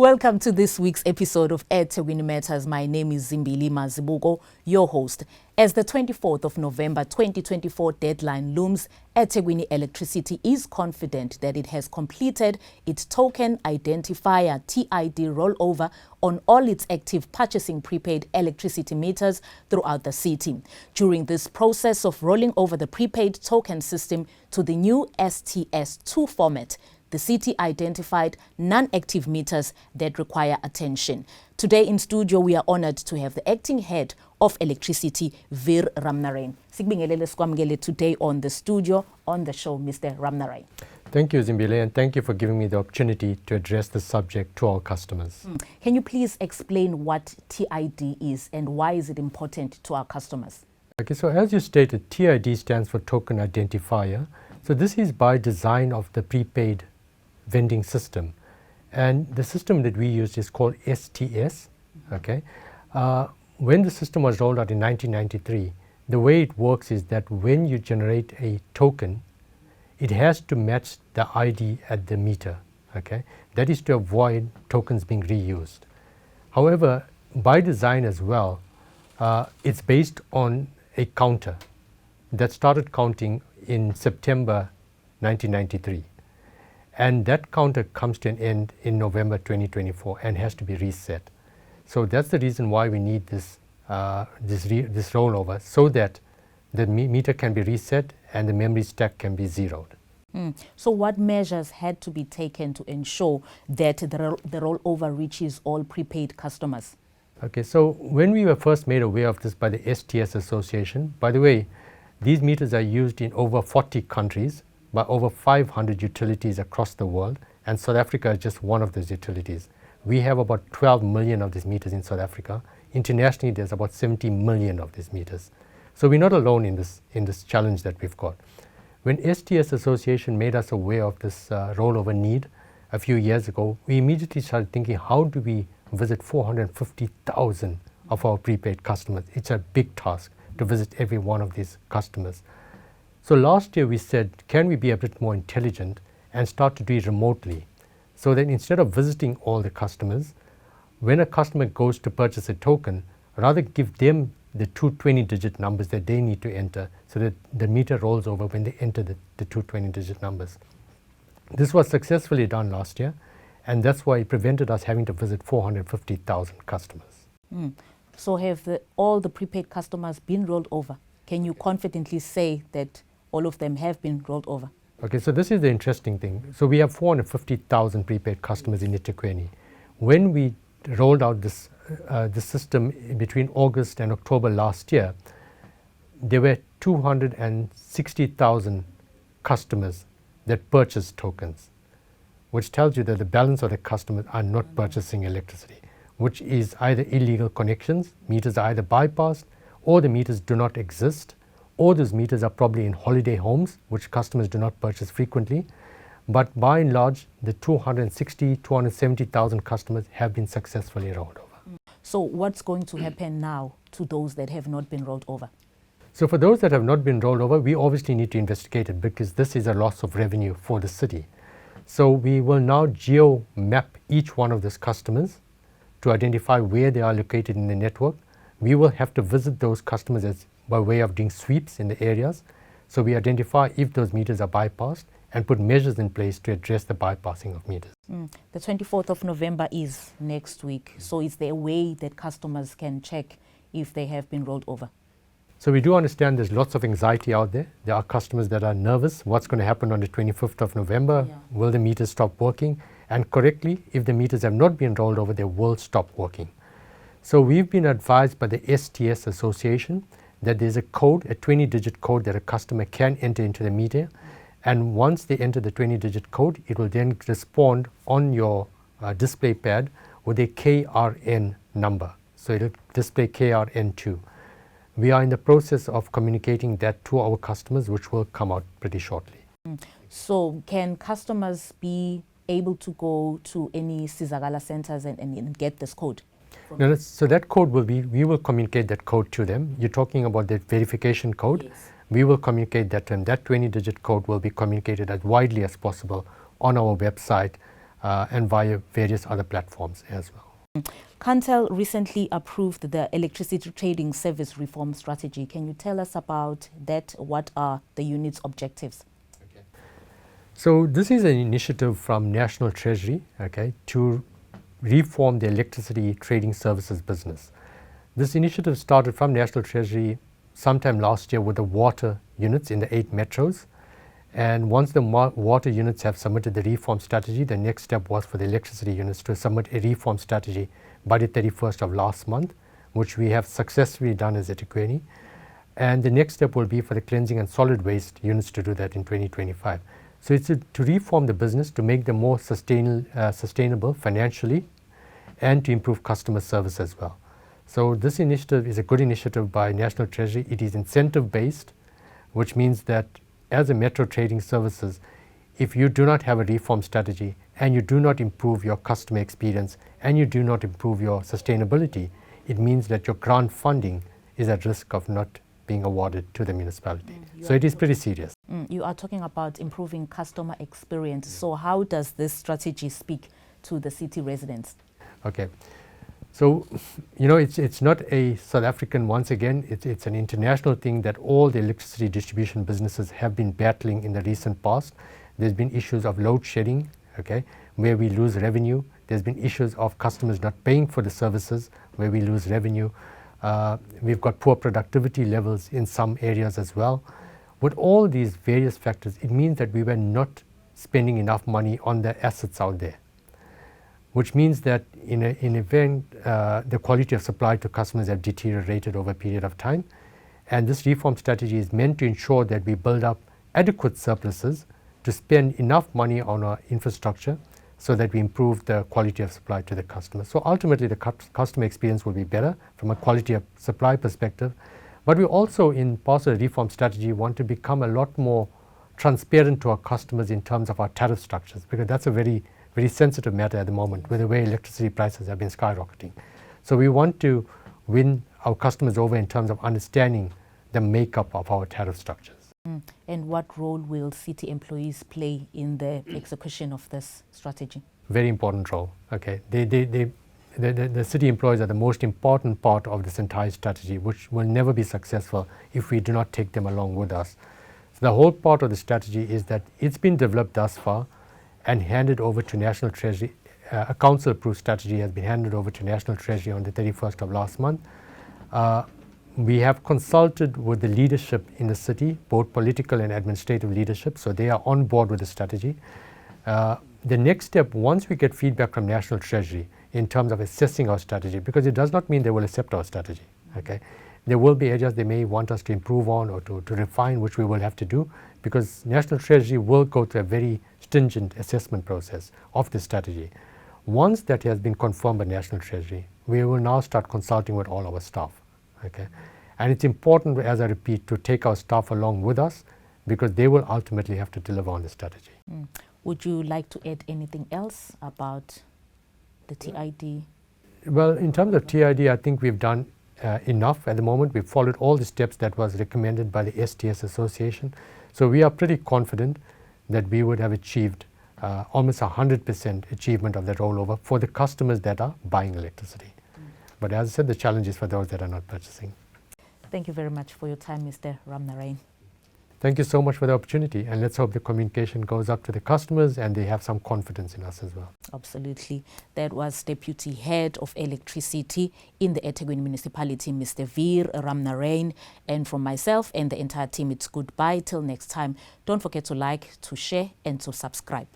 Welcome to this week's episode of eThekwini Matters. My name is Zimbili Mazibuko, your host. As the 24th of November 2024 deadline looms, eThekwini Electricity is confident that it has completed its token identifier TID rollover on all its active purchasing prepaid electricity meters throughout the city. During this process of rolling over the prepaid token system to the new STS2 format, the city identified non-active meters that require attention. Today in studio, we are honored to have the acting head of electricity, Veer Ramnarain. Sikubingelele sikwamukele today on the studio, on the show, Mr. Ramnarain. Thank you, Zimbile, and thank you for giving me the opportunity to address the subject to our customers. Can you please explain what TID is and why is it important to our customers? Okay, so as you stated, TID stands for Token Identifier. So this is by design of the prepaid vending system, and the system that we used is called STS. Okay, when the system was rolled out in 1993, the way it works is that when you generate a token, it has to match the ID at the meter. Okay, that is to avoid tokens being reused. However, by design as well, it's based on a counter that started counting in September 1993. And that counter comes to an end in November 2024 and has to be reset. So that's the reason why we need this rollover, so that the meter can be reset and the memory stack can be zeroed. So what measures had to be taken to ensure that the rollover reaches all prepaid customers? Okay, so when we were first made aware of this by the STS Association, by the way, these meters are used in over 40 countries, by over 500 utilities across the world, and South Africa is just one of those utilities. We have about 12 million of these meters in South Africa. Internationally, there's about 70 million of these meters. So we're not alone in this challenge that we've got. When STS Association made us aware of this rollover need a few years ago, we immediately started thinking, how do we visit 450,000 of our prepaid customers? It's a big task to visit every one of these customers. So last year we said, can we be a bit more intelligent and start to do it remotely, so that instead of visiting all the customers, when a customer goes to purchase a token, rather give them the two 20-digit numbers that they need to enter, so that the meter rolls over when they enter the two 20-digit numbers. This was successfully done last year, and that's why it prevented us having to visit 450,000 customers. So have all the prepaid customers been rolled over? Can you confidently say that all of them have been rolled over? Okay, so this is the interesting thing. So we have 450,000 prepaid customers in eThekwini. When we rolled out this system between August and October last year, there were 260,000 customers that purchased tokens, which tells you that the balance of the customers are not purchasing electricity, which is either illegal connections, meters are either bypassed, or the meters do not exist, or those meters are probably in holiday homes, which customers do not purchase frequently. But by and large, the 270,000 customers have been successfully rolled over. So what's going to happen now to those that have not been rolled over? So for those that have not been rolled over, we obviously need to investigate it, because this is a loss of revenue for the city. So we will now geo-map each one of those customers to identify where they are located in the network. We will have to visit those customers by way of doing sweeps in the areas. So we identify if those meters are bypassed and put measures in place to address the bypassing of meters. The 24th of November is next week. So is there a way that customers can check if they have been rolled over? So we do understand there's lots of anxiety out there. There are customers that are nervous. What's going to happen on the 25th of November? Yeah. Will the meters stop working? And correctly, if the meters have not been rolled over, they will stop working. So we've been advised by the STS Association that there's a code, a 20-digit code that a customer can enter into the meter. And once they enter the 20-digit code, it will then respond on your display pad with a KRN number. So it'll display KRN2. We are in the process of communicating that to our customers, which will come out pretty shortly. So can customers be able to go to any Sizakala centers and get this code? No, so that code will be, we will communicate that code to them. You're talking about the verification code. Yes. We will communicate that to them. That 20-digit code will be communicated as widely as possible on our website, and via various other platforms as well. Cantel recently approved the electricity trading service reform strategy. Can you tell us about that? What are the unit's objectives? Okay. So this is an initiative from National Treasury, okay, to reform the electricity trading services business. This initiative started from National Treasury sometime last year with the water units in the 8 metros. And once the water units have submitted the reform strategy, the next step was for the electricity units to submit a reform strategy by the 31st of last month, which we have successfully done as eThekwini. And the next step will be for the cleansing and solid waste units to do that in 2025. So it's to reform the business, to make them more sustainable financially, and to improve customer service as well. So this initiative is a good initiative by National Treasury. It is incentive based, which means that as a metro trading services, if you do not have a reform strategy and you do not improve your customer experience and you do not improve your sustainability, it means that your grant funding is at risk of not being awarded to the municipality. So it is pretty serious. You are talking about improving customer experience. So how does this strategy speak to the city residents? Okay. So, you know, it's not a South African, once again, it's an international thing that all the electricity distribution businesses have been battling in the recent past. There's been issues of load shedding, okay, where we lose revenue. There's been issues of customers not paying for the services, where we lose revenue. We've got poor productivity levels in some areas as well. With all these various factors, it means that we were not spending enough money on the assets out there, which means that in event the quality of supply to customers have deteriorated over a period of time. And this reform strategy is meant to ensure that we build up adequate surpluses to spend enough money on our infrastructure so that we improve the quality of supply to the customer. So ultimately the customer experience will be better from a quality of supply perspective. But we also, in part of the reform strategy, want to become a lot more transparent to our customers in terms of our tariff structures, because that's a very sensitive matter at the moment with the way electricity prices have been skyrocketing. So we want to win our customers over in terms of understanding the makeup of our tariff structures. And what role will city employees play in the execution of this strategy? Very important role. Okay, the city employees are the most important part of this entire strategy, which will never be successful if we do not take them along with us. So the whole part of the strategy is that it's been developed thus far and handed over to National Treasury. A council-approved strategy has been handed over to National Treasury on the 31st of last month. We have consulted with the leadership in the city, both political and administrative leadership, so they are on board with the strategy. The next step, once we get feedback from National Treasury in terms of assessing our strategy, because it does not mean they will accept our strategy, okay? There will be areas they may want us to improve on or to refine, which we will have to do, because National Treasury will go through a very stringent assessment process of the strategy. Once that has been confirmed by National Treasury, we will now start consulting with all our staff, okay? And it's important, as I repeat, to take our staff along with us, because they will ultimately have to deliver on the strategy. Would you like to add anything else about the TID? Well, in terms of TID, I think we've done enough at the moment. We've followed all the steps that was recommended by the STS Association. So we are pretty confident that we would have achieved almost 100% achievement of the rollover for the customers that are buying electricity. But as I said, the challenge is for those that are not purchasing. Thank you very much for your time, Mr. Ramnarain. Thank you so much for the opportunity, and let's hope the communication goes up to the customers and they have some confidence in us as well. Absolutely. That was Deputy Head of Electricity in the eThekwini Municipality, Mr. Veer Ramnarain. And from myself and the entire team, it's goodbye till next time. Don't forget to like, to share, and to subscribe.